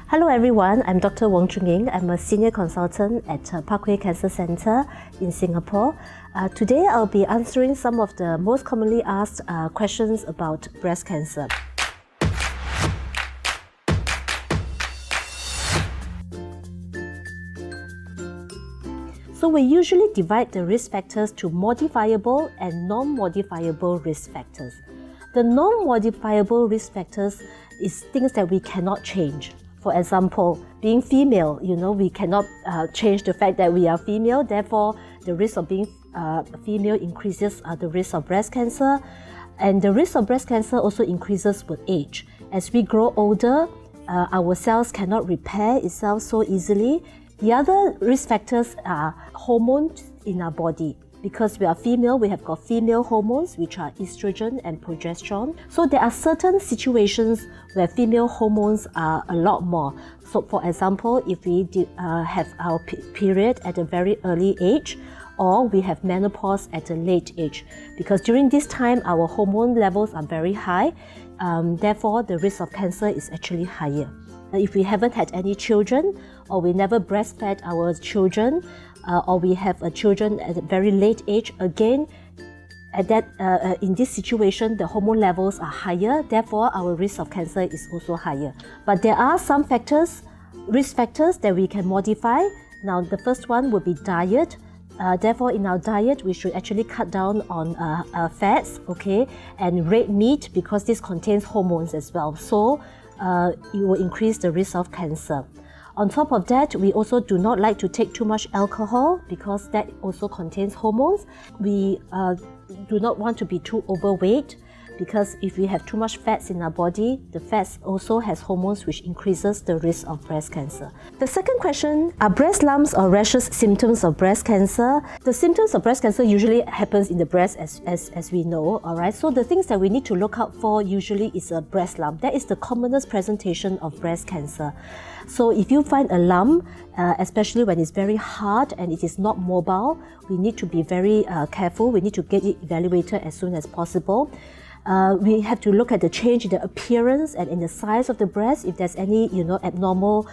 Hello everyone, I'm Dr. Wong Chung Ying. I'm a senior consultant at Parkway Cancer Center in Singapore. Today I'll be answering some of the most commonly asked questions about breast cancer. So we usually divide the risk factors to modifiable and non-modifiable risk factors. The non-modifiable risk factors is things that we cannot change. For example, being female, we cannot change the fact that we are female, therefore the risk of being female increases the risk of breast cancer, and the risk of breast cancer also increases with age. As we grow older, our cells cannot repair itself so easily. The other risk factors are hormones in our body. Because we are female, we have got female hormones, which are estrogen and progesterone. So there are certain situations where female hormones are a lot more. So for example, if we have our period at a very early age, or we have menopause at a late age. Because during this time, our hormone levels are very high, therefore the risk of cancer is actually higher. If we haven't had any children, or we never breastfed our children, or we have children at a very late age, again, in this situation, the hormone levels are higher, therefore our risk of cancer is also higher. But there are some risk factors that we can modify. Now, the first one would be diet. Therefore, in our diet, we should actually cut down on fats, and red meat, because this contains hormones as well. So, it will increase the risk of cancer. On top of that, we also do not like to take too much alcohol because that also contains hormones. We do not want to be too overweight because if we have too much fats in our body, the fats also has hormones which increases the risk of breast cancer. The second question, are breast lumps or rashes symptoms of breast cancer? The symptoms of breast cancer usually happens in the breast as we know, alright? So the things that we need to look out for usually is a breast lump. That is the commonest presentation of breast cancer. So if you find a lump, especially when it's very hard and it is not mobile, we need to be very careful. We need to get it evaluated as soon as possible. We have to look at the change in the appearance and in the size of the breast. If there's any, abnormal,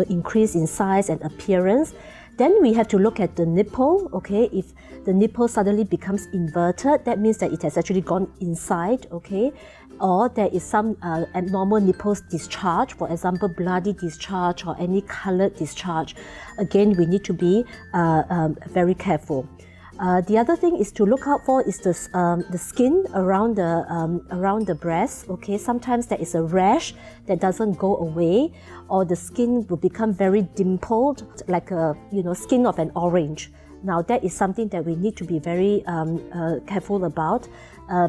increase in size and appearance, then we have to look at the nipple. If the nipple suddenly becomes inverted, that means that it has actually gone inside. Or there is some abnormal nipple discharge, for example, bloody discharge or any colored discharge. Again, we need to be very careful. The other thing is to look out for is the skin around the breast. Sometimes there is a rash that doesn't go away, or the skin will become very dimpled, like a skin of an orange. Now that is something that we need to be very careful about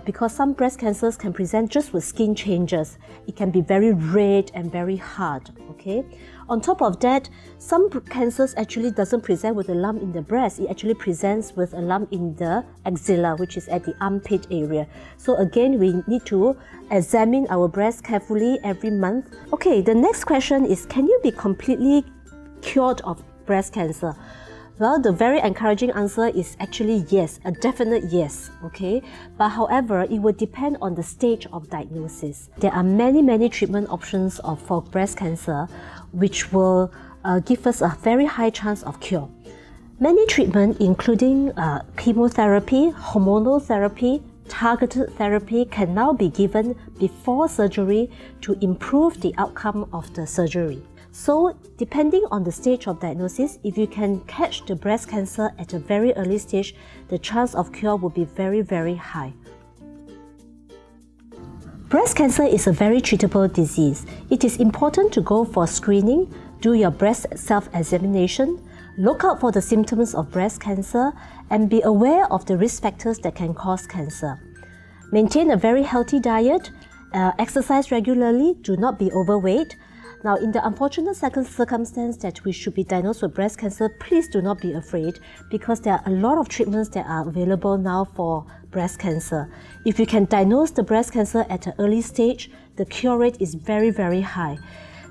because some breast cancers can present just with skin changes. It can be very red and very hard. On top of that, some cancers actually doesn't present with a lump in the breast. It actually presents with a lump in the axilla, which is at the armpit area. So again, we need to examine our breast carefully every month. The next question is, can you be completely cured of breast cancer? Well, the very encouraging answer is actually yes, a definite yes, But however, it will depend on the stage of diagnosis. There are many treatment options for breast cancer which will give us a very high chance of cure. Many treatments, including chemotherapy, hormonal therapy, targeted therapy, can now be given before surgery to improve the outcome of the surgery. So, depending on the stage of diagnosis, if you can catch the breast cancer at a very early stage, the chance of cure will be very high. Breast cancer is a very treatable disease. It is important to go for screening, do your breast self-examination, look out for the symptoms of breast cancer, and be aware of the risk factors that can cause cancer. Maintain a very healthy diet, exercise regularly, do not be overweight. Now, in the unfortunate circumstance that we should be diagnosed with breast cancer, please do not be afraid because there are a lot of treatments that are available now for breast cancer. If you can diagnose the breast cancer at an early stage, the cure rate is very high.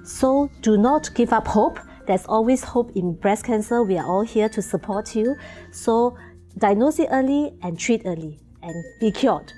So do not give up hope. There's always hope in breast cancer. We are all here to support you. So diagnose it early and treat early and be cured.